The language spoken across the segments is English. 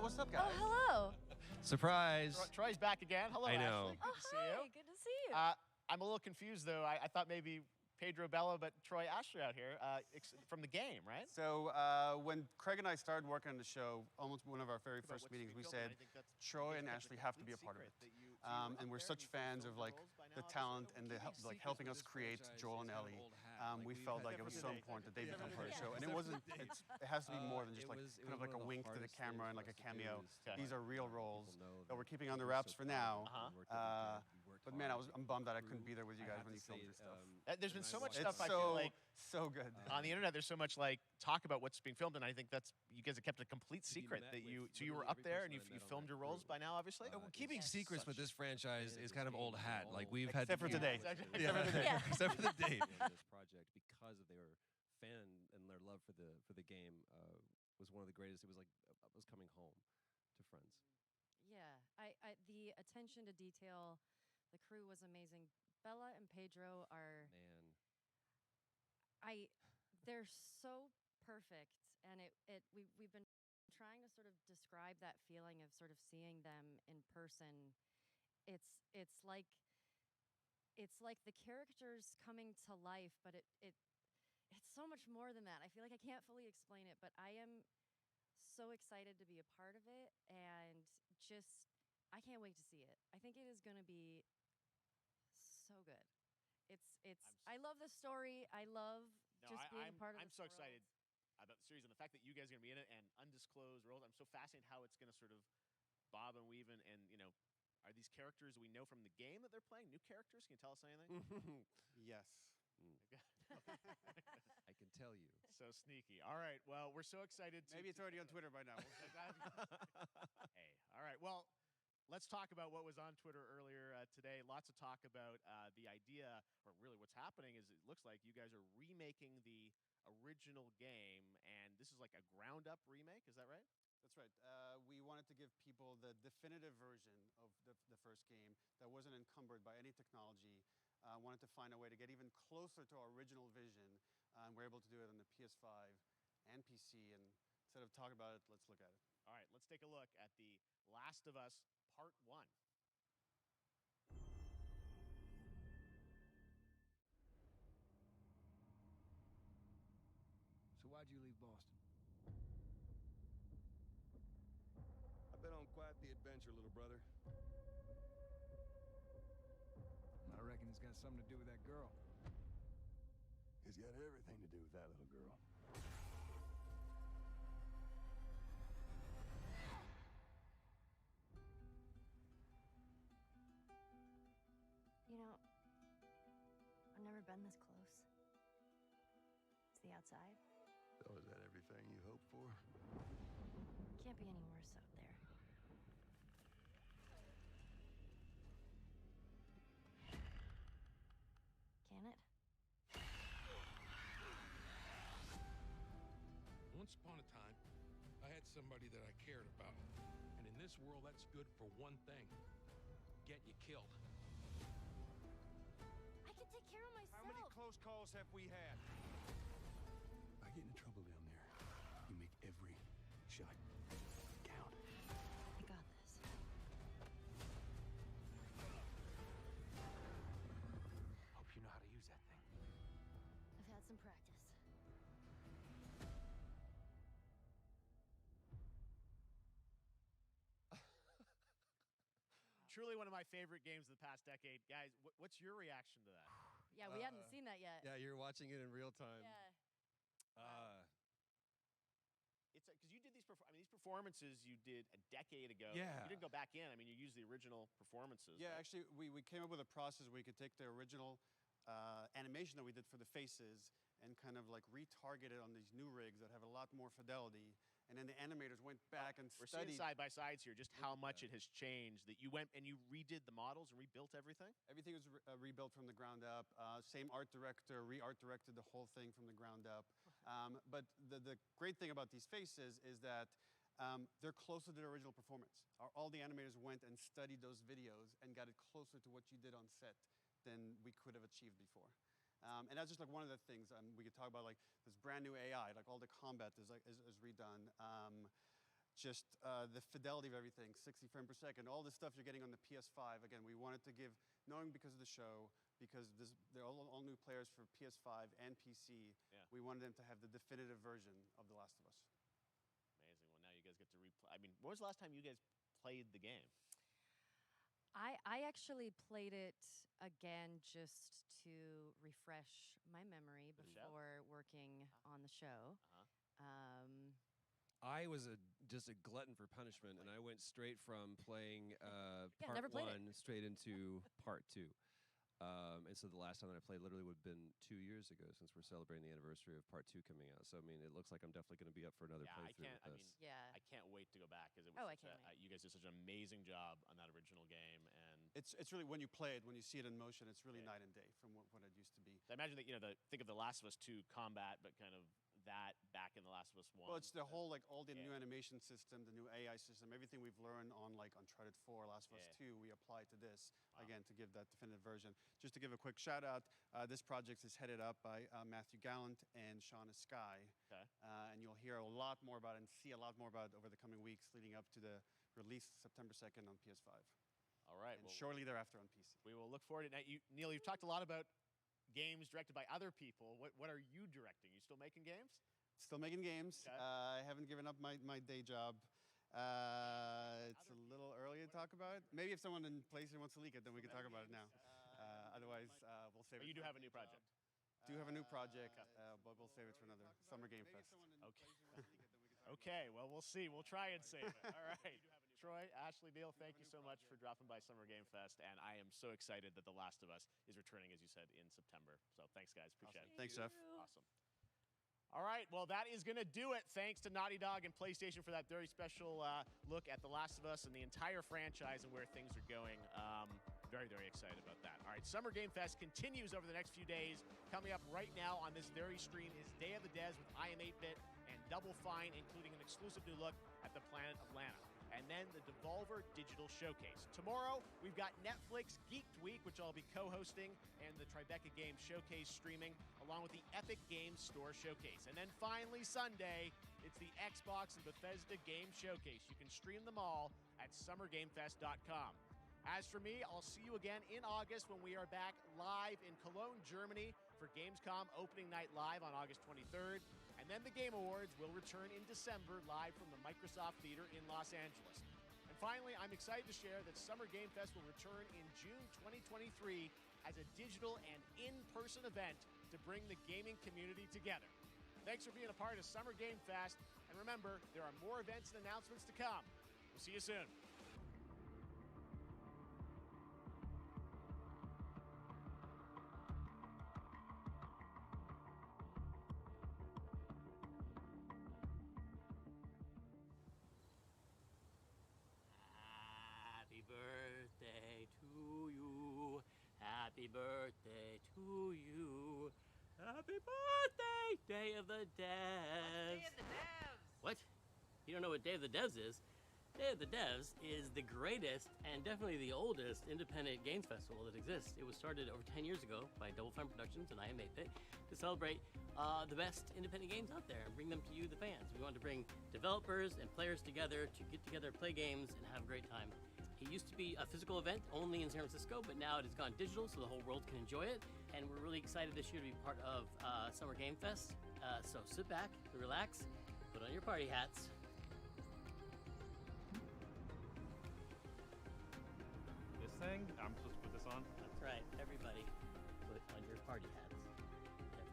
what's up, guys? Oh, hello. Surprise. Troy's back again. Hello, I know. Ashley. Good to see you. Good to see you. I'm a little confused, though. I thought maybe Pedro Bella, but Troy Ashley out here from the game, right? So when Craig and I started working on the show, almost one of our very first meetings, we said Troy and Ashley have to be a part of it. And we're such fans of like the talent and the like helping us create Joel and Ellie. We felt like it was so important that they become part of the show. And it wasn't. It has to be more than just like kind of like a wink to the camera and like a cameo. These are real roles that we're keeping on the wraps for now. But man, I'm bummed that I couldn't be there with you guys when you filmed this stuff. There's been so much stuff It's I feel like so good on the internet. There's so much like talk about what's being filmed, and I think that's you guys have kept a complete secret that you. So you were up there and you filmed your roles by now, obviously. Keeping secrets with this franchise is kind of old hat. Like we've had except for today. Yeah. Except for the date. This project, because of their fan and their love for the game, was one of the greatest. It was like I was coming home to friends. Yeah, the attention to detail, the crew was amazing. Bella and Pedro are they're so perfect, and we've been trying to sort of describe that feeling of sort of seeing them in person. It's like the characters coming to life, but it's so much more than that. I feel like I can't fully explain it, but I am so excited to be a part of it, and I can't wait to see it. I think it is going to be so good. I love the story. I love just being a part of I'm this so world. excited about the series and the fact that you guys are going to be in it and undisclosed roles. I'm so fascinated how it's going to sort of bob and weave and are these characters we know from the game that they're playing new characters? Can you tell us anything? Yes. I can tell you. So sneaky. All right. Well, we're so excited. Maybe it's already on Twitter by now. Hey. All right. Well, let's talk about what was on Twitter earlier today. Lots of talk about the idea, or really what's happening is it looks like you guys are remaking the original game, and this is like a ground-up remake. Is that right? That's right. We wanted to give people the definitive version of the first game that wasn't encumbered by any technology. Wanted to find a way to get even closer to our original vision. We're able to do it on the PS5 and PC. And instead of talking about it, let's look at it. All right, let's take a look at The Last of Us Part 1. So why'd you leave Boston? I've been on quite the adventure, little brother. I reckon it's got something to do with that girl. It's got everything to do with that little girl. You know, I've never been this close. It's the outside. So is that everything you hoped for? Can't be any worse out there. Can it? Once upon a time, I had somebody that I cared about. And in this world, that's good for one thing. Get you killed. I can take care of myself. How many close calls have we had? I get in trouble down there. You make every shot count. I got this. Hope you know how to use that thing. I've had some practice. Truly one of my favorite games of the past decade. Guys, what's your reaction to that? Yeah, we hadn't seen that yet. Yeah, you're watching it in real time. Yeah. It's because you did these performances you did a decade ago. Yeah. You didn't go back in. I mean, you used the original performances. Yeah, right? actually, we came up with a process where we could take the original animation that we did for the faces and kind of like retarget it on these new rigs that have a lot more fidelity. And then the animators went back and We're seeing studied. side by sides here just how much it has changed. That you went and you redid the models and rebuilt everything. Everything was rebuilt from the ground up. Same art director, re-art directed the whole thing from the ground up. But the great thing about these faces is that they're closer to the original performance. All the animators went and studied those videos and got it closer to what you did on set than we could have achieved before. And that's just like one of the things we could talk about, like this brand new AI, like all the combat is redone. just the fidelity of everything, 60 frames per second, all the stuff you're getting on the PS5. Again, we wanted to give, knowing because of the show, because they're all new players for PS5 and PC, we wanted them to have the definitive version of The Last of Us. Amazing. Well, now you guys get to replay. I mean, when was the last time you guys played the game? I actually played it again just to refresh my memory before working on the show. I was just a glutton for punishment, and I went straight from playing part never played it. 1 straight into part 2. And so the last time that I played literally would have been 2 years ago, since we're celebrating the anniversary of part 2 coming out. So I mean, it looks like I'm definitely going to be up for another playthrough with this. I can't wait to go back because it was. You guys did such an amazing job on that original game, and it's really, when you play it, when you see it in motion, it's really night and day from what it used to be. I imagine that think of The Last of Us 2 combat, but kind of that back in The Last of Us 1. Well, it's the whole, like, all the new animation system, the new AI system, everything we've learned on, like, Uncharted 4, Last of Us 2, we apply to this, again, to give that definitive version. Just to give a quick shout out, this project is headed up by Matthew Gallant and Shauna Skye. And you'll hear a lot more about it and see a lot more about it over the coming weeks leading up to the release September 2nd on PS5. All right. And shortly thereafter on PC. We will look forward to it. Now, Neil, you've talked a lot about games directed by other people. What are you directing? You still making games? Still making games. I haven't given up my day job. It's a little early to talk about it. Maybe if someone in PlayStation wants to leak it, then we can talk about it now. Otherwise, we'll save it. But you do have a new project. Do have a new project, but we'll save it for another Summer Game Fest. Okay, well, we'll see. We'll try and save it. All right. Troy, Ashley, Neil, thank you so much for dropping by Summer Game Fest, and I am so excited that The Last of Us is returning, as you said, in September. So thanks, guys. Appreciate it. Thanks, Jeff. Awesome. All right, well, that is going to do it. Thanks to Naughty Dog and PlayStation for that very special look at The Last of Us and the entire franchise and where things are going. Very, very excited about that. All right, Summer Game Fest continues over the next few days. Coming up right now on this very stream is Day of the Devs with I Am 8-Bit and Double Fine, including an exclusive new look at the planet of Lana. And then the Devolver Digital Showcase. Tomorrow, we've got Netflix Geeked Week, which I'll be co-hosting, and the Tribeca Games Showcase streaming, along with the Epic Games Store Showcase. And then finally, Sunday, it's the Xbox and Bethesda Game Showcase. You can stream them all at summergamefest.com. As for me, I'll see you again in August when we are back live in Cologne, Germany for Gamescom Opening Night Live on August 23rd. And then the Game Awards will return in December live from the Microsoft Theater in Los Angeles. And finally, I'm excited to share that Summer Game Fest will return in June 2023 as a digital and in-person event to bring the gaming community together. Thanks for being a part of Summer Game Fest. And remember, there are more events and announcements to come. We'll see you soon. Happy birthday to you. Happy birthday, Day of the Devs. Day of the Devs. What? You don't know what Day of the Devs is? Day of the Devs is the greatest and definitely the oldest independent games festival that exists. It was started over 10 years ago by Double Fine Productions and I Am 8-Bit to celebrate the best independent games out there and bring them to you, the fans. We wanted to bring developers and players together to get together, play games, and have a great time. It used to be a physical event only in San Francisco, but now it has gone digital so the whole world can enjoy it. And we're really excited this year to be part of Summer Game Fest. So sit back, relax, put on your party hats. This thing? I'm supposed to put this on? That's right, everybody, put on your party hats.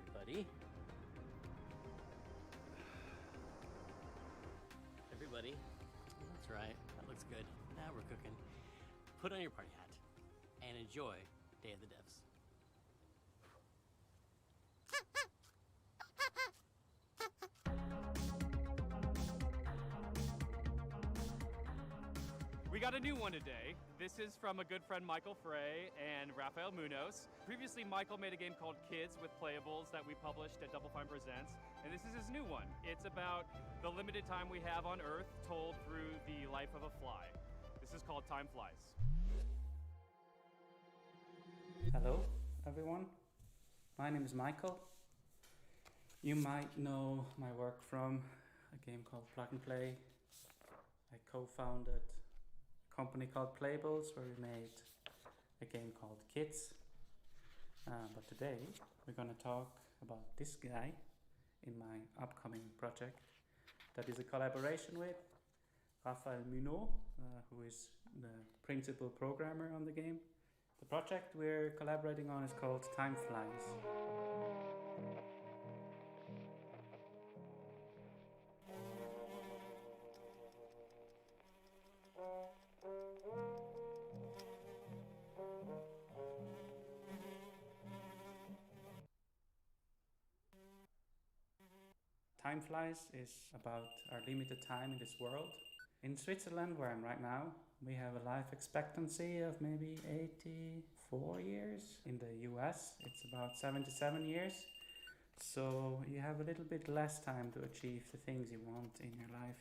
Everybody. Everybody. That's right, that looks good. Now we're cooking. Put on your party hat and enjoy Day of the Devs. We got a new one today. This is from a good friend Michael Frey and Rafael Munoz. Previously, Michael made a game called Kids with Playables that we published at Double Fine Presents, and this is his new one. It's about the limited time we have on Earth told through the life of a fly. This is called Time Flies. Hello, everyone. My name is Michael. You might know my work from a game called Plug and Play, I co-founded a company called Playables where we made a game called Kids. But today we're going to talk about this guy in my upcoming project that is a collaboration with Raphael Munot, who is the principal programmer on the game. The project we're collaborating on is called Time Flies. Time Flies is about our limited time in this world. In Switzerland, where I'm right now, we have a life expectancy of maybe 84 years. In the US, it's about 77 years. So you have a little bit less time to achieve the things you want in your life.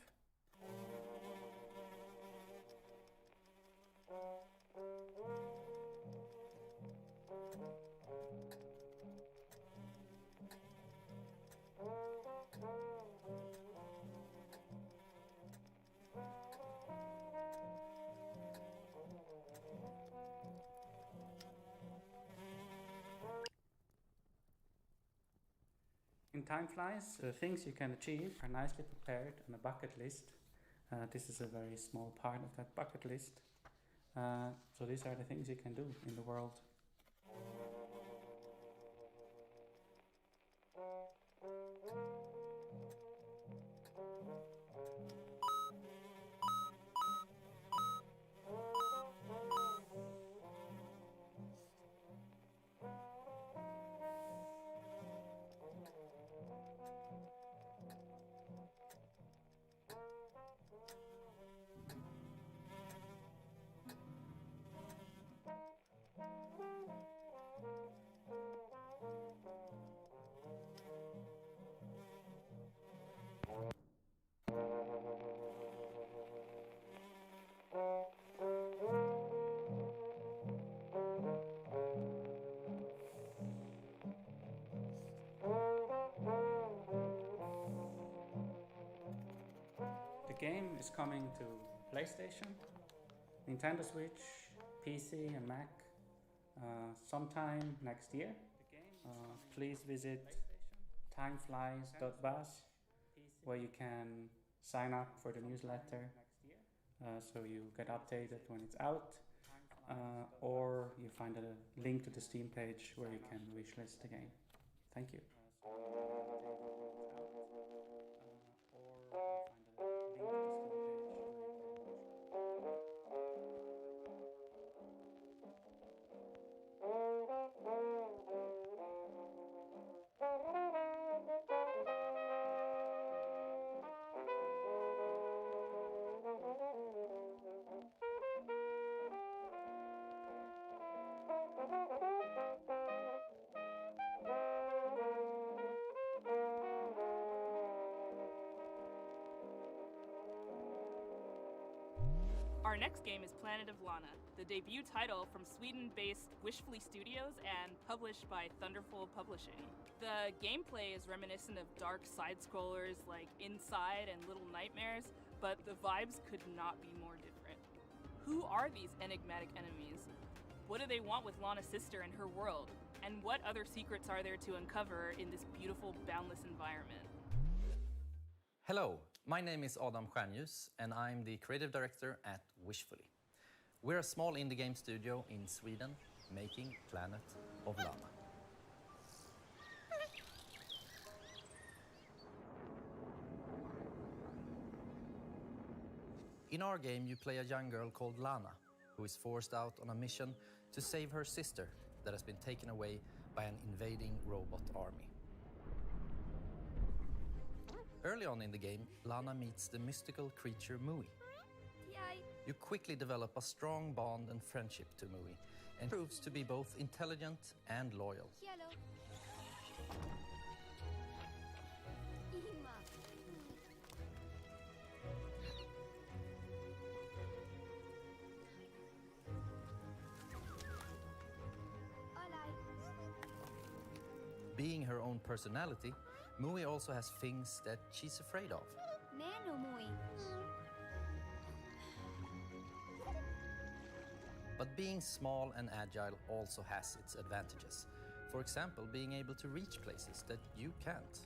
In Time Flies, the things you can achieve are nicely prepared on a bucket list. This is a very small part of that bucket list. So these are the things you can do in the world. The game is coming to PlayStation, Nintendo Switch, PC and Mac sometime next year. Please visit timeflies.bas where you can sign up for the newsletter so you get updated when it's out, or you find a link to the Steam page where you can wishlist the game. Thank you. Our next game is Planet of Lana, the debut title from Sweden-based Wishfully Studios and published by Thunderful Publishing. The gameplay is reminiscent of dark side-scrollers like Inside and Little Nightmares, but the vibes could not be more different. Who are these enigmatic enemies? What do they want with Lana's sister and her world? And what other secrets are there to uncover in this beautiful, boundless environment? Hello, my name is Adam Stjernljus and I'm the creative director at Wishfully. We're a small indie game studio in Sweden making Planet of Lana. In our game, you play a young girl called Lana, who is forced out on a mission to save her sister that has been taken away by an invading robot army. Early on in the game, Lana meets the mystical creature Mui. You quickly develop a strong bond and friendship to Mui, and proves to be both intelligent and loyal. Being her own personality, Mui also has things that she's afraid of. But being small and agile also has its advantages. For example, being able to reach places that you can't.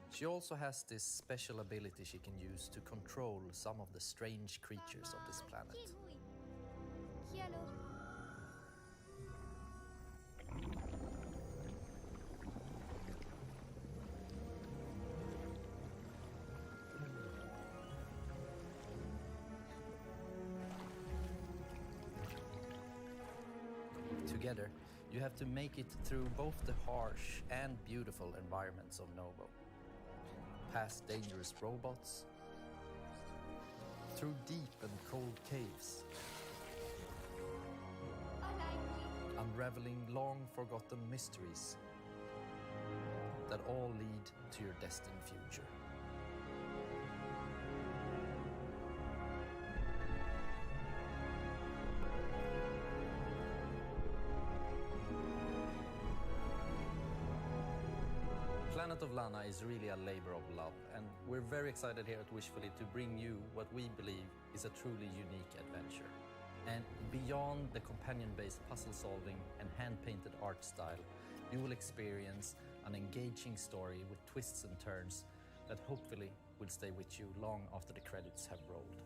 She also has this special ability she can use to control some of the strange creatures of this planet. Together, you have to make it through both the harsh and beautiful environments of Novo. Past dangerous robots, through deep and cold caves, unraveling long-forgotten mysteries that all lead to your destined future. Planet of Lana is really a labor of love, and we're very excited here at Wishfully to bring you what we believe is a truly unique adventure. And beyond the companion-based puzzle solving and hand-painted art style, you will experience an engaging story with twists and turns that hopefully will stay with you long after the credits have rolled.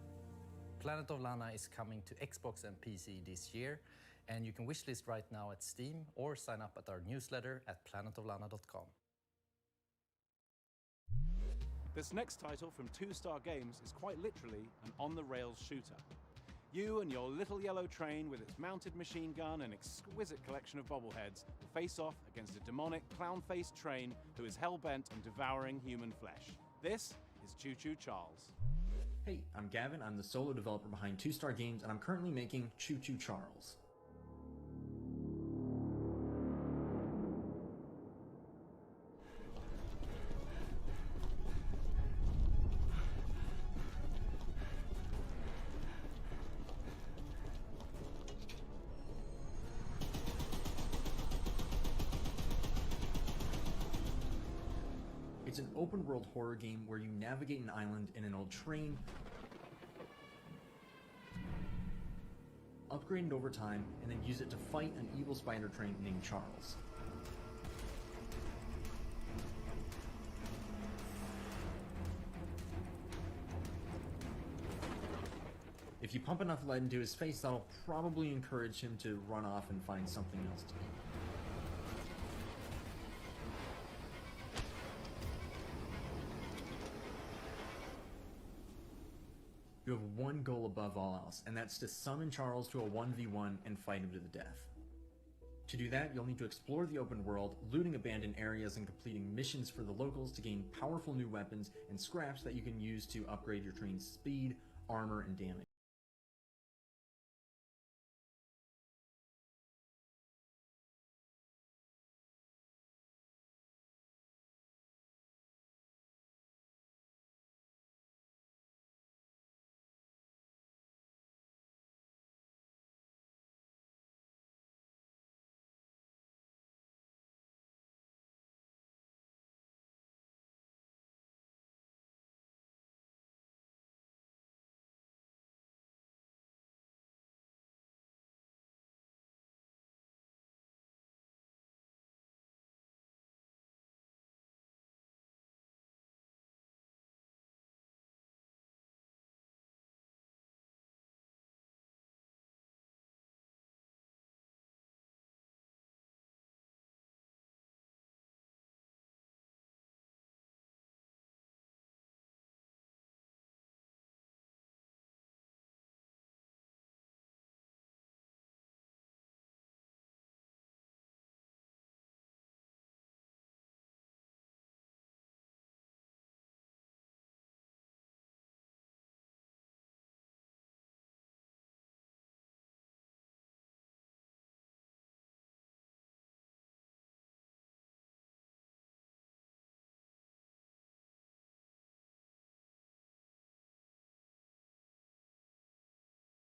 Planet of Lana is coming to Xbox and PC this year, and you can wishlist right now at Steam or sign up at our newsletter at planetoflana.com. This next title from 2-Star Games is quite literally an on-the-rails shooter. You and your little yellow train with its mounted machine gun and exquisite collection of bobbleheads will face off against a demonic clown-faced train who is hell-bent on devouring human flesh. This is Choo Choo Charles. Hey, I'm Gavin. I'm the solo developer behind 2-Star Games, and I'm currently making Choo Choo Charles. It's an open-world horror game where you navigate an island in an old train, upgrade it over time, and then use it to fight an evil spider train named Charles. If you pump enough lead into his face, that'll probably encourage him to run off and find something else to eat. You have one goal above all else, and that's to summon Charles to a 1v1 and fight him to the death. To do that, you'll need to explore the open world, looting abandoned areas and completing missions for the locals to gain powerful new weapons and scraps that you can use to upgrade your train's speed, armor, and damage.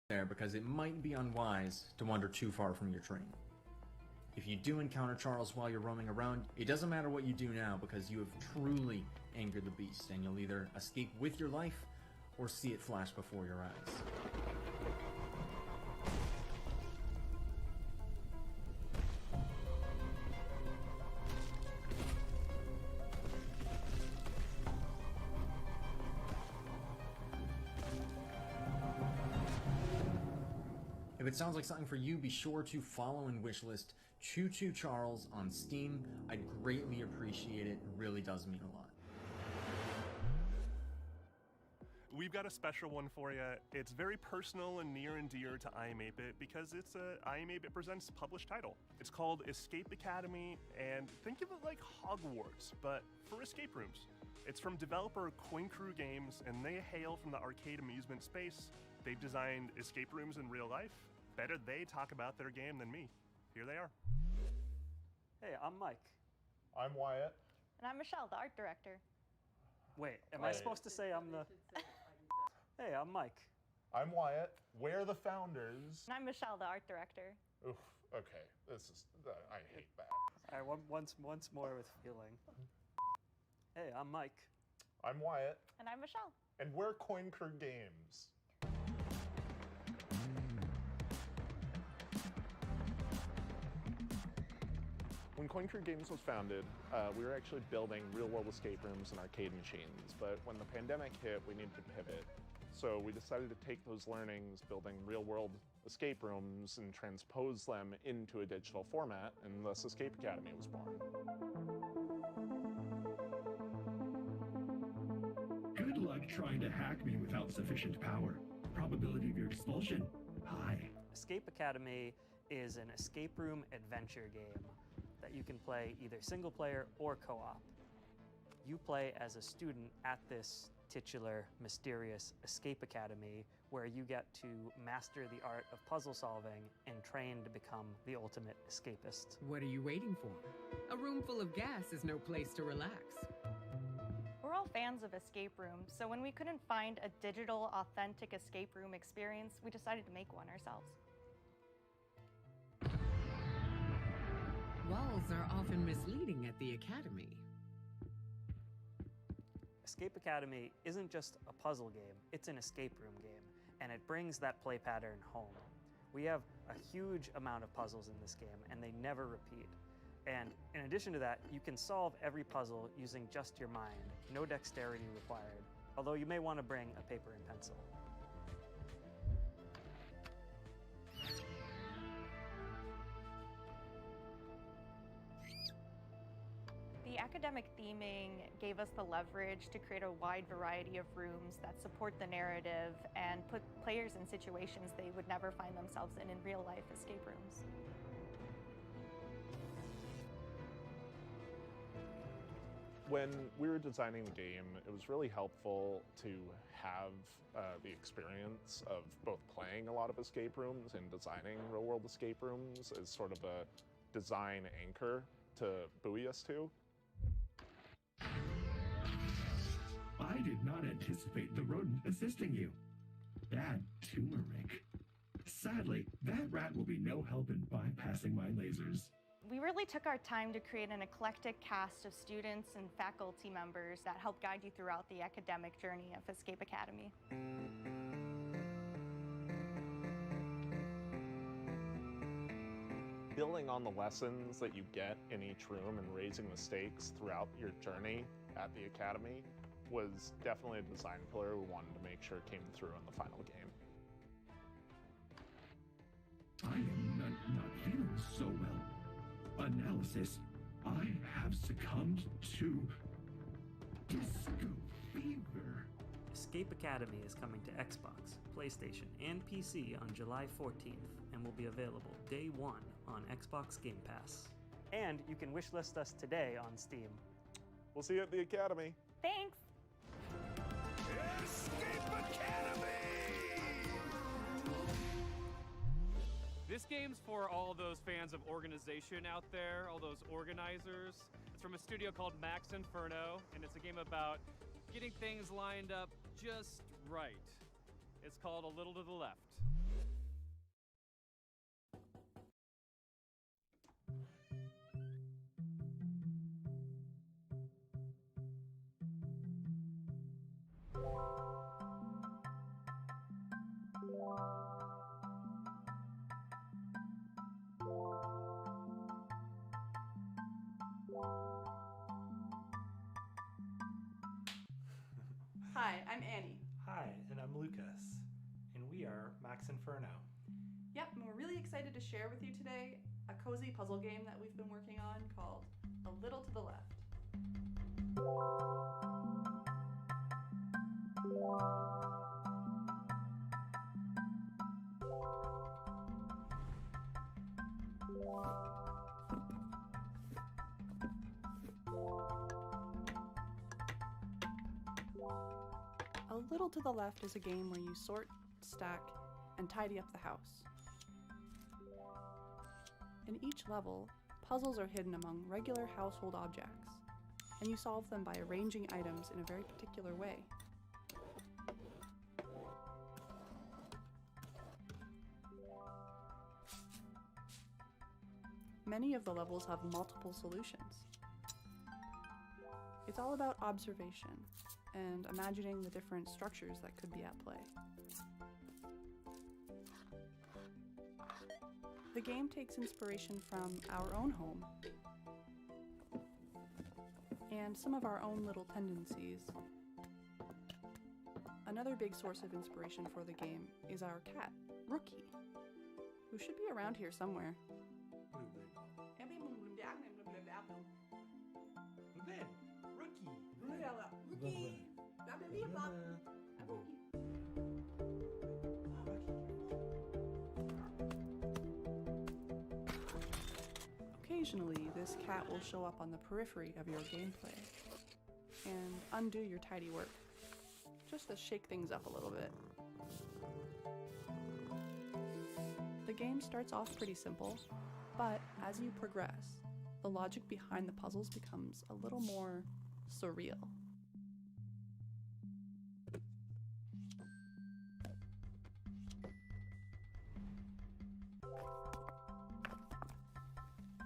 There, because it might be unwise to wander too far from your train. If you do encounter Charles while you're roaming around, it doesn't matter what you do now because you have truly angered the beast, and you'll either escape with your life or see it flash before your eyes. If it sounds like something for you, be sure to follow and wishlist Choo Choo Charles on Steam. I'd greatly appreciate it. It really does mean a lot. We've got a special one for you. It's very personal and near and dear to I.Am8bit because it's a I.Am8bit Presents published title. It's called Escape Academy, and think of it like Hogwarts, but for escape rooms. It's from developer Coin Crew Games, and they hail from the arcade amusement space. They've designed escape rooms in real life. Better they talk about their game than me. Here they are. Hey, I'm Mike. I'm Wyatt. And I'm Michelle, the art director. Wait, am I supposed to say I'm the... Hey, I'm Mike. I'm Wyatt. We're the founders. And I'm Michelle, the art director. Oof, okay. This is... I hate that. All right, once more with feeling. Hey, I'm Mike. I'm Wyatt. And I'm Michelle. And we're Coin Crew Games. When Coin Crew Games was founded, we were actually building real-world escape rooms and arcade machines, but when the pandemic hit, we needed to pivot. So we decided to take those learnings, building real-world escape rooms, and transpose them into a digital format, and thus Escape Academy was born. Good luck trying to hack me without sufficient power. Probability of your expulsion, high. Escape Academy is an escape room adventure game that you can play either single player or co-op. You play as a student at this titular, mysterious Escape Academy where you get to master the art of puzzle solving and train to become the ultimate escapist. What are you waiting for? A room full of gas is no place to relax. We're all fans of escape rooms, so when we couldn't find a digital, authentic escape room experience, we decided to make one ourselves. Walls are often misleading at the Academy. Escape Academy isn't just a puzzle game, it's an escape room game, and it brings that play pattern home. We have a huge amount of puzzles in this game, and they never repeat. And in addition to that, you can solve every puzzle using just your mind, no dexterity required, although you may want to bring a paper and pencil. The academic theming gave us the leverage to create a wide variety of rooms that support the narrative and put players in situations they would never find themselves in real-life escape rooms. When we were designing the game, it was really helpful to have the experience of both playing a lot of escape rooms and designing real-world escape rooms as sort of a design anchor to buoy us to. I did not anticipate the rodent assisting you. Bad turmeric. Sadly, that rat will be no help in bypassing my lasers. We really took our time to create an eclectic cast of students and faculty members that help guide you throughout the academic journey of Escape Academy. Building on the lessons that you get in each room and raising the stakes throughout your journey at the Academy was definitely a design pillar we wanted to make sure came through in the final game. I am not feeling so well. Analysis, I have succumbed to disco fever. Escape Academy is coming to Xbox, PlayStation, and PC on July 14th and will be available day one on Xbox Game Pass. And you can wishlist us today on Steam. We'll see you at the Academy. Thanks! Escape Academy! This game's for all those fans of organization out there, all those organizers. It's from a studio called Max Inferno, and it's a game about getting things lined up just right. It's called A Little to the Left. I'm Annie. Hi, and I'm Lucas, and we are Max Inferno. Yep, and we're really excited to share with you today a cozy puzzle game that we've been working on called A Little to the Left. A Little to the Left is a game where you sort, stack, and tidy up the house. In each level, puzzles are hidden among regular household objects, and you solve them by arranging items in a very particular way. Many of the levels have multiple solutions. It's all about observation and imagining the different structures that could be at play. The game takes inspiration from our own home and some of our own little tendencies. Another big source of inspiration for the game is our cat, Rookie, who should be around here somewhere. Occasionally, this cat will show up on the periphery of your gameplay and undo your tidy work, just to shake things up a little bit. The game starts off pretty simple, but as you progress, the logic behind the puzzles becomes a little more surreal.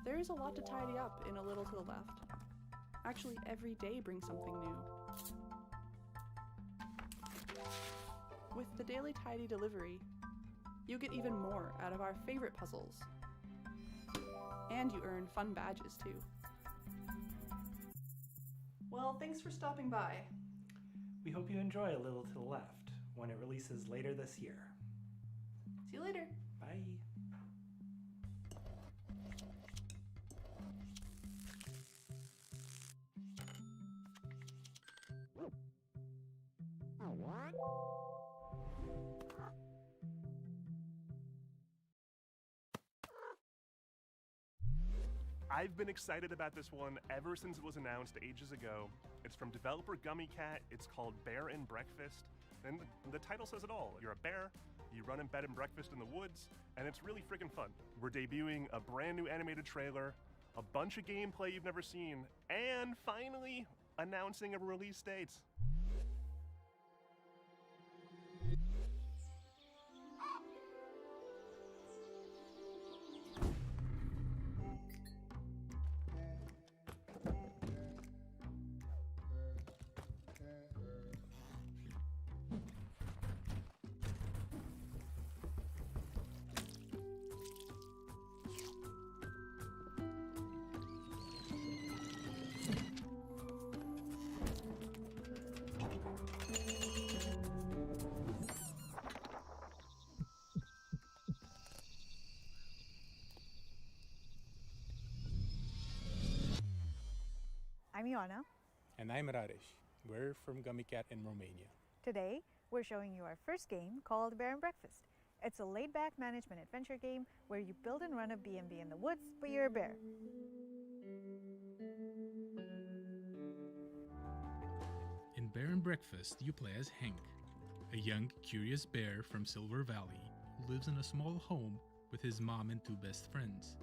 There is a lot to tidy up in A Little to the Left. Actually, every day brings something new. With the daily tidy delivery, you get even more out of our favorite puzzles. And you earn fun badges too. Well, thanks for stopping by. We hope you enjoy A Little to the Left when it releases later this year. See you later. Bye. I've been excited about this one ever since it was announced ages ago. It's from developer Gummy Cat. It's called Bear and Breakfast. And the title says it all. You're a bear, you run in bed and breakfast in the woods, and it's really freaking fun. We're debuting a brand new animated trailer, a bunch of gameplay you've never seen, and finally announcing a release date. I'm Ioana. And I'm Raresh. We're from Gummy Cat in Romania. Today, we're showing you our first game called Bear and Breakfast. It's a laid-back management adventure game where you build and run a B&B in the woods, but you're a bear. In Bear and Breakfast, you play as Hank, a young, curious bear from Silver Valley who lives in a small home with his mom and two best friends.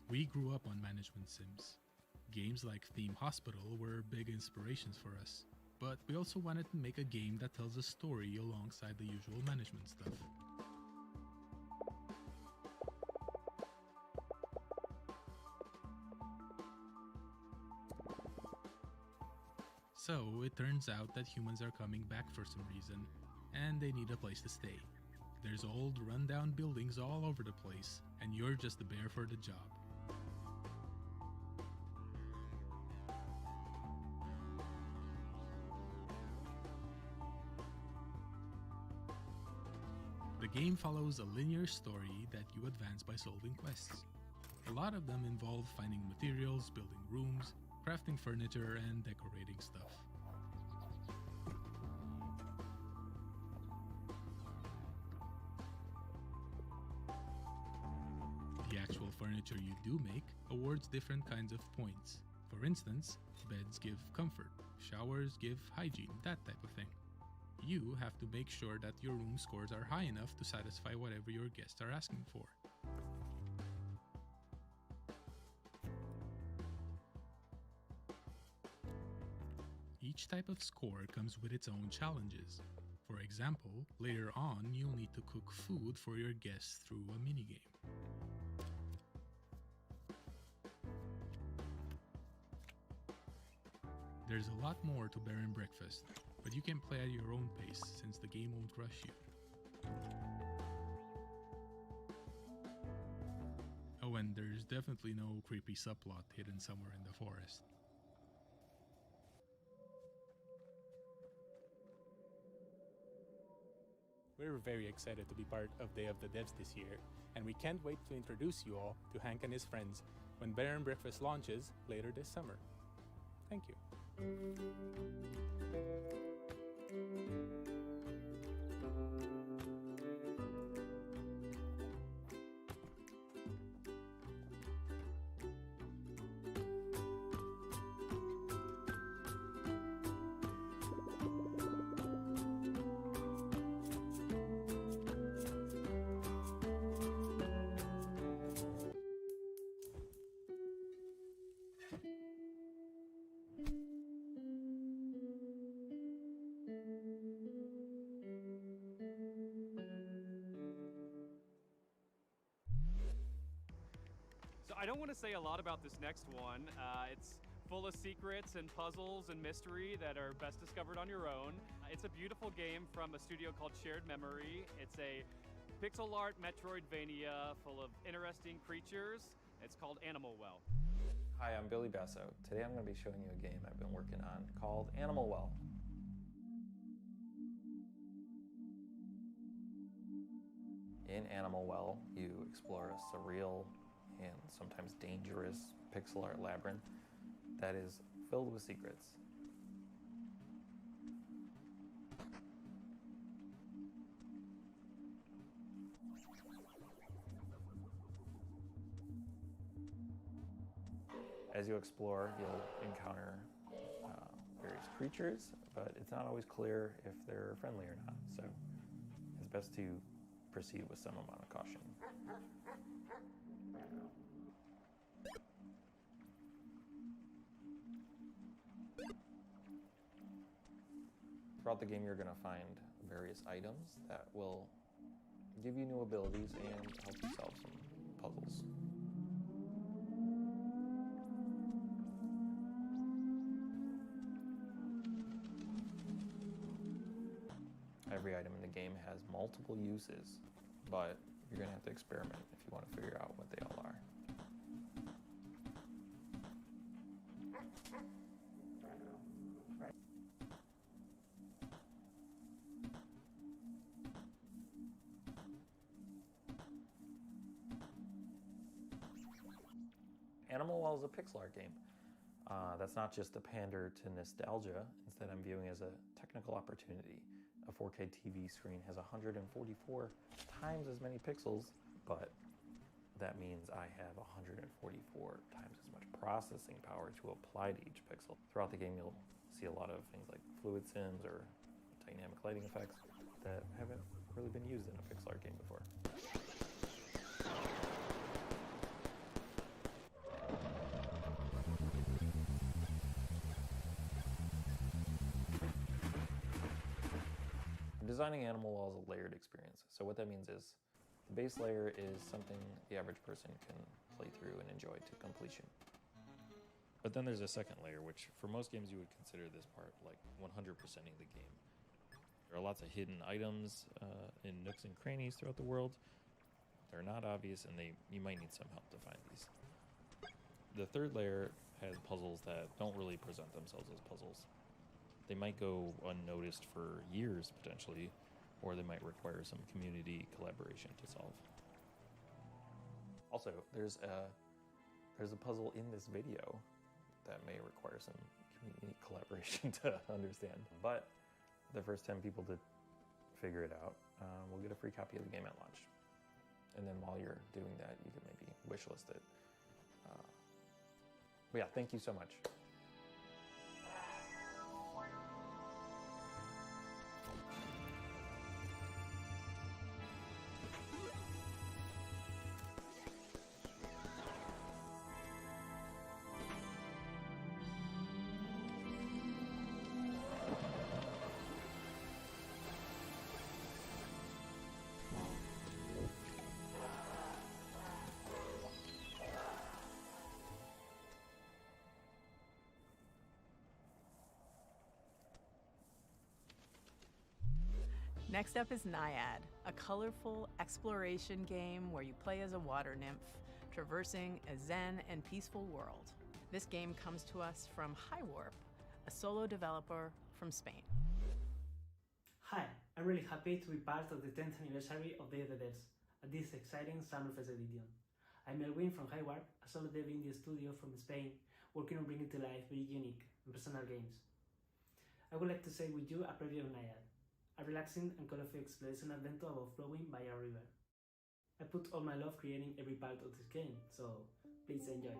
We grew up on management sims. Games like Theme Hospital were big inspirations for us, but we also wanted to make a game that tells a story alongside the usual management stuff. So it turns out that humans are coming back for some reason, and they need a place to stay. There's old, rundown buildings all over the place, and you're just the bear for the job. The game follows a linear story that you advance by solving quests. A lot of them involve finding materials, building rooms, crafting furniture, and decorating stuff. The actual furniture you do make awards different kinds of points. For instance, beds give comfort, showers give hygiene, that type of thing. You have to make sure that your room scores are high enough to satisfy whatever your guests are asking for. Each type of score comes with its own challenges. For example, later on you'll need to cook food for your guests through a minigame. There's a lot more to Bed and Breakfast, but you can play at your own pace since the game won't rush you. Oh, and there's definitely no creepy subplot hidden somewhere in the forest. We're very excited to be part of Day of the Devs this year, and we can't wait to introduce you all to Hank and his friends when Bed and Breakfast launches later this summer. Thank you. So I don't want to say a lot about this next one. It's full of secrets and puzzles and mystery that are best discovered on your own. It's a beautiful game from a studio called Shared Memory. It's a pixel art Metroidvania full of interesting creatures. It's called Animal Well. Hi, I'm Billy Basso. Today I'm going to be showing you a game I've been working on called Animal Well. In Animal Well, you explore a surreal and sometimes dangerous pixel art labyrinth that is filled with secrets. As you explore, you'll encounter various creatures, but it's not always clear if they're friendly or not, so it's best to proceed with some amount of caution. Throughout the game, you're going to find various items that will give you new abilities and help you solve some puzzles. Every item in the game has multiple uses, but you're going to have to experiment if you want to figure out what they all are. Animal Well is a pixel art game. That's not just a pander to nostalgia. Instead, I'm viewing as a technical opportunity. A 4K TV screen has 144 times as many pixels, but that means I have 144 times as much processing power to apply to each pixel. Throughout the game, you'll see a lot of things like fluid sims or dynamic lighting effects that haven't really been used in a pixel art game before. Designing Animal Well is a layered experience. So what that means is the base layer is something the average person can play through and enjoy to completion. But then there's a second layer, which for most games you would consider this part like 100%ing the game. There are lots of hidden items in nooks and crannies throughout the world. They're not obvious, and you might need some help to find these. The third layer has puzzles that don't really present themselves as puzzles. They might go unnoticed for years, potentially, or they might require some community collaboration to solve. Also, there's a puzzle in this video that may require some community collaboration to understand. But the first 10 people to figure it out will get a free copy of the game at launch. And then while you're doing that, you can maybe wishlist it. But yeah, thank you so much. Next up is Naiad, a colorful exploration game where you play as a water nymph, traversing a zen and peaceful world. This game comes to us from Highwarp, a solo developer from Spain. Hi, I'm really happy to be part of the 10th anniversary of Day of the Devs at this exciting Summerfest edition. I'm Elwin from Highwarp, a solo dev indie studio from Spain, working on bringing to life very unique and personal games. I would like to share with you a preview of Naiad, a relaxing and colorful exploration adventure about flowing by a river. I put all my love creating every part of this game, so please enjoy.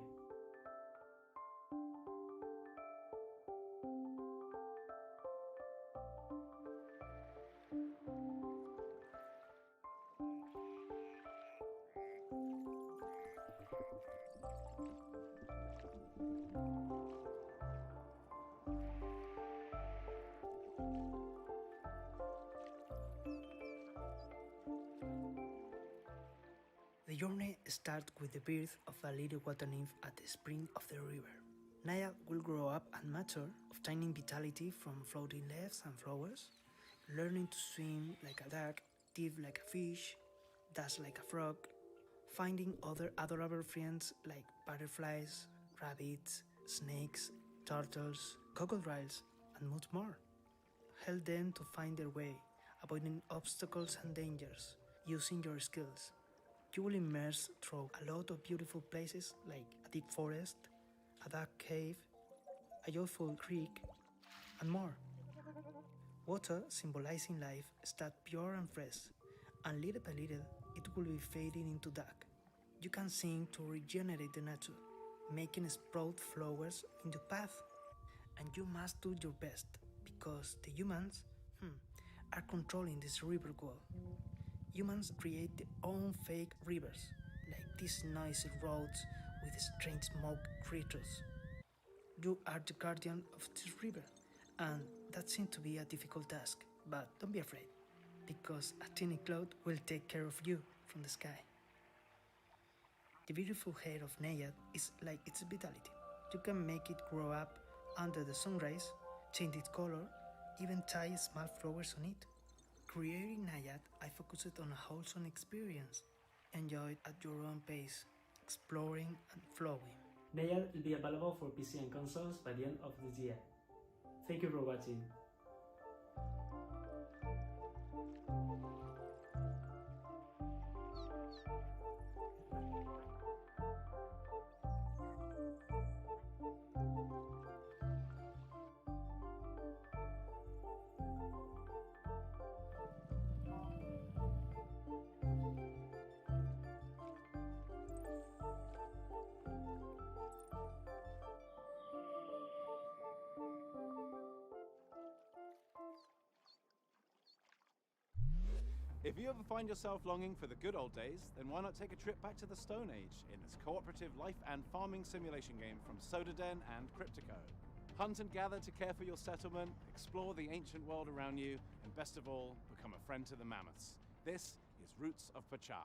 The journey starts with the birth of a little water nymph at the spring of the river. Naiad will grow up and mature, obtaining vitality from floating leaves and flowers, learning to swim like a duck, dive like a fish, dash like a frog, finding other adorable friends like butterflies, rabbits, snakes, turtles, crocodiles, and much more. Help them to find their way, avoiding obstacles and dangers, using your skills. You will immerse through a lot of beautiful places like a deep forest, a dark cave, a joyful creek, and more. Water, symbolizing life, starts pure and fresh, and little by little it will be fading into dark. You can sing to regenerate the nature, making sprout flowers in your path. And you must do your best, because the humans are controlling this river wall. Humans create their own fake rivers, like these noisy roads with strange smoke creatures. You are the guardian of this river, and that seems to be a difficult task, but don't be afraid, because a tiny cloud will take care of you from the sky. The beautiful hair of Naiad is like its vitality. You can make it grow up under the sun rays, change its color, even tie small flowers on it. Creating Naiad, I focused on a wholesome experience. Enjoy it at your own pace, exploring and flowing. Naiad will be available for PC and consoles by the end of this year. Thank you for watching. If you ever find yourself longing for the good old days, then why not take a trip back to the Stone Age in this cooperative life and farming simulation game from Sodaden and Cryptico. Hunt and gather to care for your settlement, explore the ancient world around you, and best of all, become a friend to the mammoths. This is Roots of Pachá.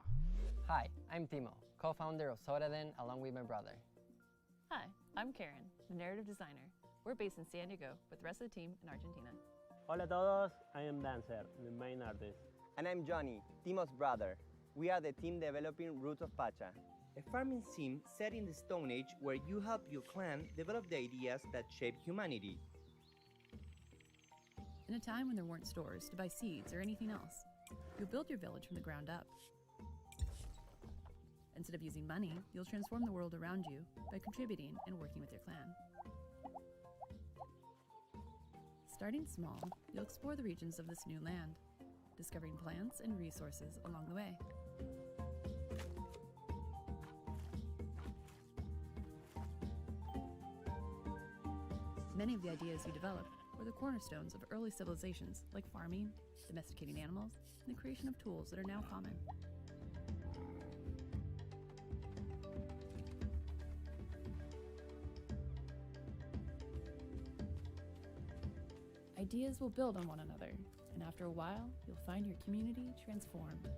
Hi, I'm Timo, co-founder of Sodaden along with my brother. Hi, I'm Karen, the narrative designer. We're based in San Diego with the rest of the team in Argentina. Hola a todos, I am Dancer, the main artist. And I'm Johnny, Timo's brother. We are the team developing Roots of Pacha, a farming sim set in the Stone Age where you help your clan develop the ideas that shape humanity. In a time when there weren't stores to buy seeds or anything else, you'll build your village from the ground up. Instead of using money, you'll transform the world around you by contributing and working with your clan. Starting small, you'll explore the regions of this new land, discovering plants and resources along the way. Many of the ideas you developed were the cornerstones of early civilizations like farming, domesticating animals, and the creation of tools that are now common. Ideas will build on one another, and after a while, you'll find your community transformed.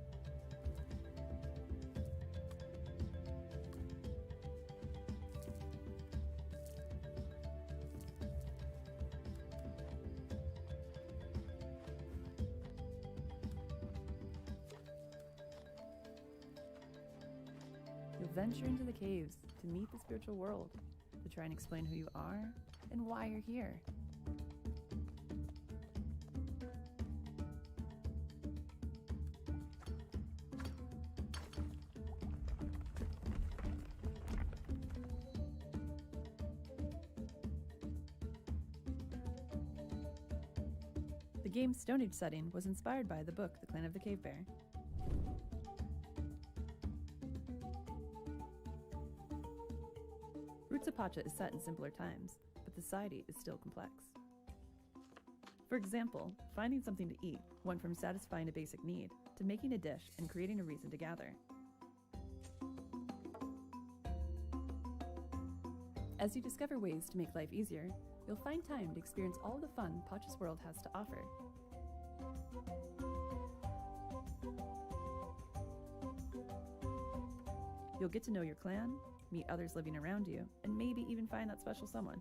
You'll venture into the caves to meet the spiritual world, to try and explain who you are and why you're here. The game's Stone Age setting was inspired by the book The Clan of the Cave Bear. Roots of Pacha is set in simpler times, but the society is still complex. For example, finding something to eat went from satisfying a basic need to making a dish and creating a reason to gather. As you discover ways to make life easier, you'll find time to experience all the fun Pacha's world has to offer. You'll get to know your clan, meet others living around you, and maybe even find that special someone.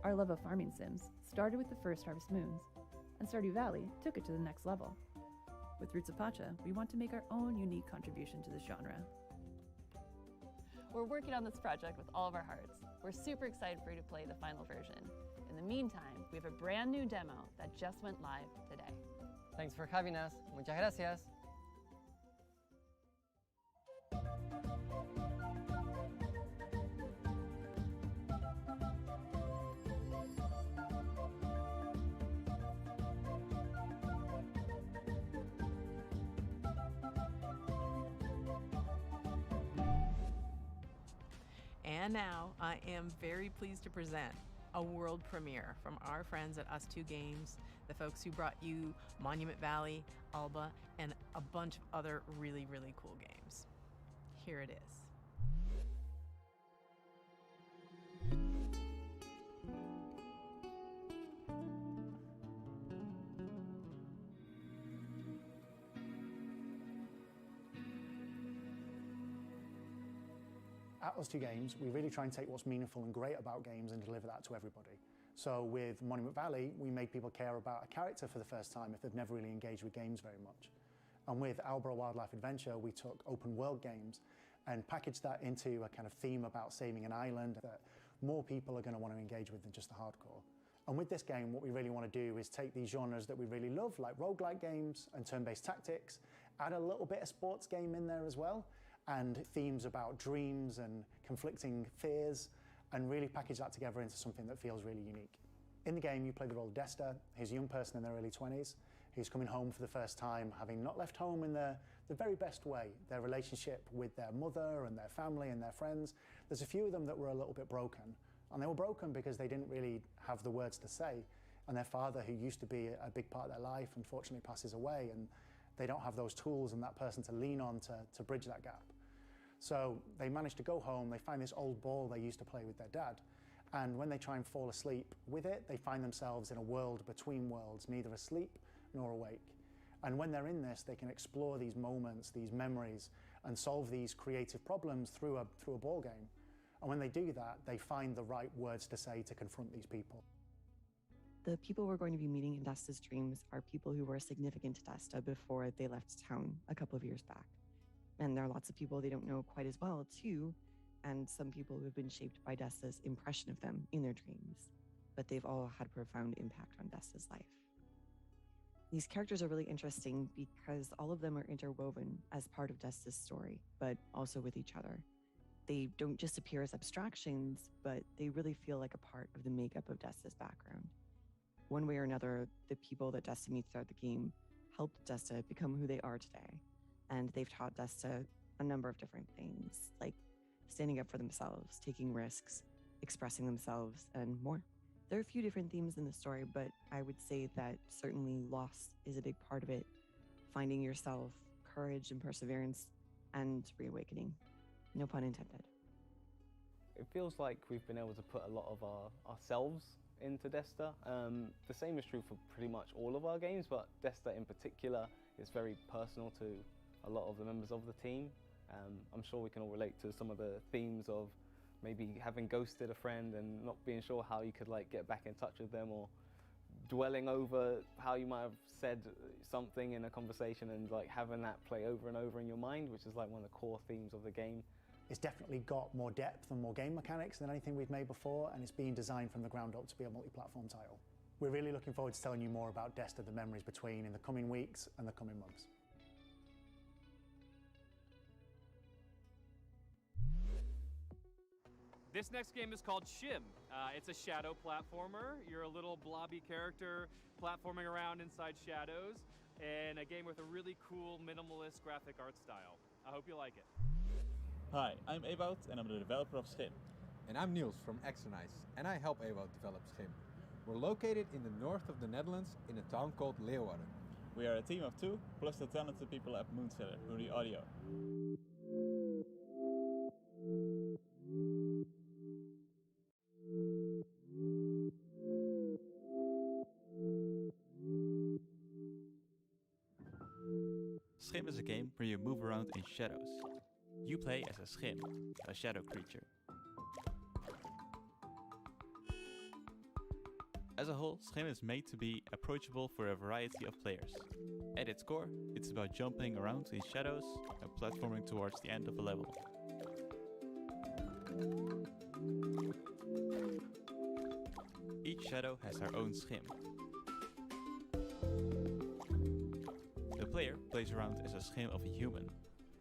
Our love of farming sims started with the first Harvest Moons, and Stardew Valley took it to the next level. With Roots of Pacha, we want to make our own unique contribution to this genre. We're working on this project with all of our hearts. We're super excited for you to play the final version. In the meantime, we have a brand new demo that just went live today. Thanks for having us. Muchas gracias. And now I am very pleased to present a world premiere from our friends at Us2 Games, the folks who brought you Monument Valley, Alba, and a bunch of other really, really cool games. Here it is. At Us2 Games, we really try and take what's meaningful and great about games and deliver that to everybody. So with Monument Valley, we made people care about a character for the first time if they've never really engaged with games very much. And with Alba Wildlife Adventure, we took open world games and packaged that into a kind of theme about saving an island that more people are going to want to engage with than just the hardcore. And with this game, what we really want to do is take these genres that we really love, like roguelike games and turn-based tactics, add a little bit of sports game in there as well, and themes about dreams and conflicting fears, and really package that together into something that feels really unique. In the game, you play the role of Desta, who's a young person in their early 20s, who's coming home for the first time, having not left home in the very best way. Their relationship with their mother and their family and their friends, there's a few of them that were a little bit broken. And they were broken because they didn't really have the words to say. And their father, who used to be a big part of their life, unfortunately passes away, and they don't have those tools and that person to lean on to bridge that gap. So they manage to go home, they find this old ball they used to play with their dad, and when they try and fall asleep with it, they find themselves in a world between worlds, neither asleep nor awake. And when they're in this, they can explore these moments, these memories, and solve these creative problems through a ball game. And when they do that, they find the right words to say to confront these people. The people we're going to be meeting in Desta's dreams are people who were significant to Desta before they left town a couple of years back. And there are lots of people they don't know quite as well, too, and some people who have been shaped by Desta's impression of them in their dreams. But they've all had a profound impact on Desta's life. These characters are really interesting because all of them are interwoven as part of Desta's story, but also with each other. They don't just appear as abstractions, but they really feel like a part of the makeup of Desta's background. One way or another, the people that Desta meets throughout the game helped Desta become who they are today. And they've taught Desta a number of different things, like standing up for themselves, taking risks, expressing themselves, and more. There are a few different themes in the story, but I would say that certainly loss is a big part of it. Finding yourself, courage and perseverance, and reawakening. No pun intended. It feels like we've been able to put a lot of ourselves into Desta. The same is true for pretty much all of our games, but Desta in particular is very personal to a lot of the members of the team. I'm sure we can all relate to some of the themes of maybe having ghosted a friend and not being sure how you could get back in touch with them, or dwelling over how you might have said something in a conversation and having that play over and over in your mind, which is one of the core themes of the game. It's definitely got more depth and more game mechanics than anything we've made before, and it's being designed from the ground up to be a multi-platform title. We're really looking forward to telling you more about Desta, the memories between, in the coming weeks and the coming months. This next game is called Shim. It's a shadow platformer. You're a little blobby character platforming around inside shadows, and a game with a really cool minimalist graphic art style. I hope you like it. Hi, I'm Ewout and I'm the developer of Schim. And I'm Niels from Exernice, and I help Ewout develop Schim. We're located in the north of the Netherlands in a town called Leeuwarden. We are a team of 2, plus the talented people at Moonseller who do the audio. Schim is a game where you move around in shadows. You play as a Schim, a shadow creature. As a whole, Schim is made to be approachable for a variety of players. At its core, it's about jumping around in shadows and platforming towards the end of a level. Each shadow has their own Schim. The player plays around as a Schim of a human.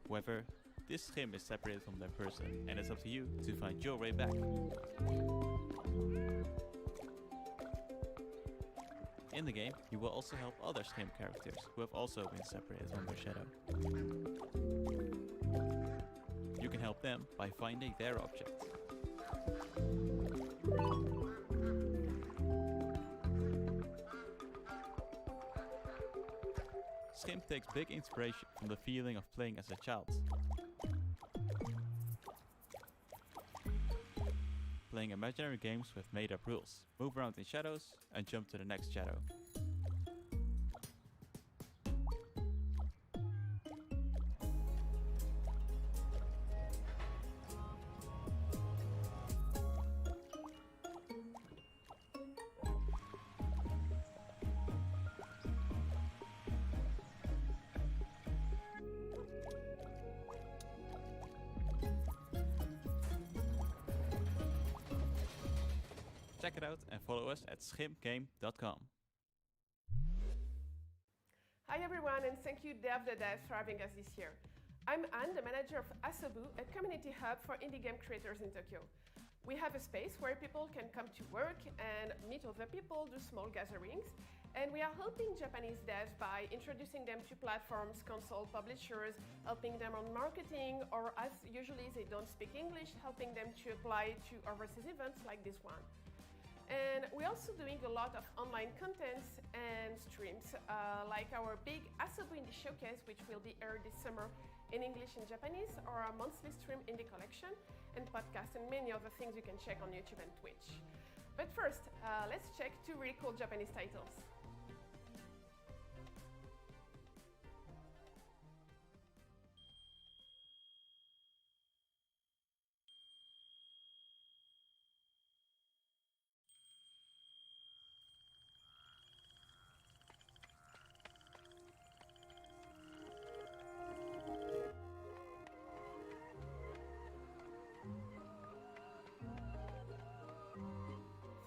However, this Schim is separated from that person, and it's up to you to find your way back. In the game, you will also help other Schim characters who have also been separated from their shadow. You can help them by finding their object. Schim takes big inspiration from the feeling of playing as a child. Playing imaginary games with made-up rules. Move around in shadows and jump to the next shadow. Check it out and follow us at schimgame.com. Hi everyone, and thank you Dev the Dev for having us this year. I'm Anne, the manager of Asobu, a community hub for indie game creators in Tokyo. We have a space where people can come to work and meet other people, do small gatherings, and we are helping Japanese devs by introducing them to platforms, console publishers, helping them on marketing, or as usually they don't speak English, helping them to apply to overseas events like this one. And we're also doing a lot of online contents and streams, like our big Asobu Indie Showcase, which will be aired this summer in English and Japanese, or our monthly stream Indie Collection, and podcasts, and many other things you can check on YouTube and Twitch. But first, let's check 2 really cool Japanese titles.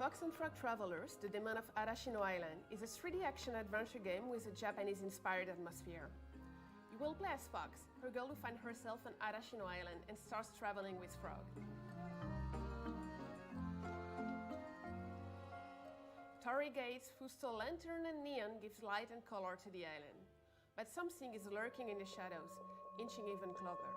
Fox and Frog Travelers, The Demon of Arashino Island, is a 3D action-adventure game with a Japanese-inspired atmosphere. You will play as Fox, a girl who finds herself on Arashino Island and starts traveling with Frog. Torii gates, fusto lantern, and neon gives light and color to the island. But something is lurking in the shadows, inching even closer.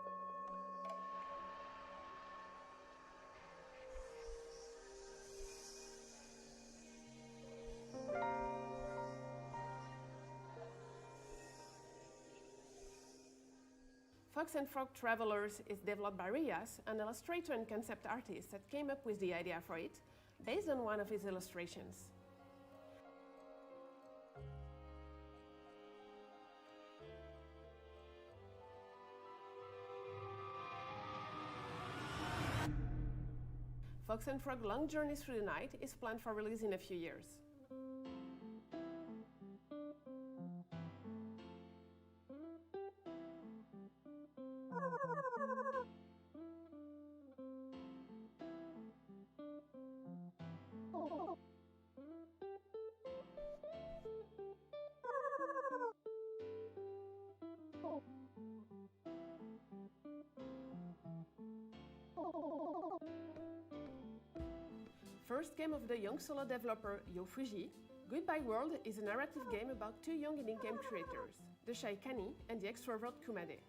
Fox and Frog Travelers is developed by Rias, an illustrator and concept artist that came up with the idea for it, based on one of his illustrations. Fox and Frog Long Journey Through the Night is planned for release in a few years. First game of the young solo developer Yo Fuji, Goodbye World is a narrative game about two young indie game creators, the shy Kani and the extrovert Kumade.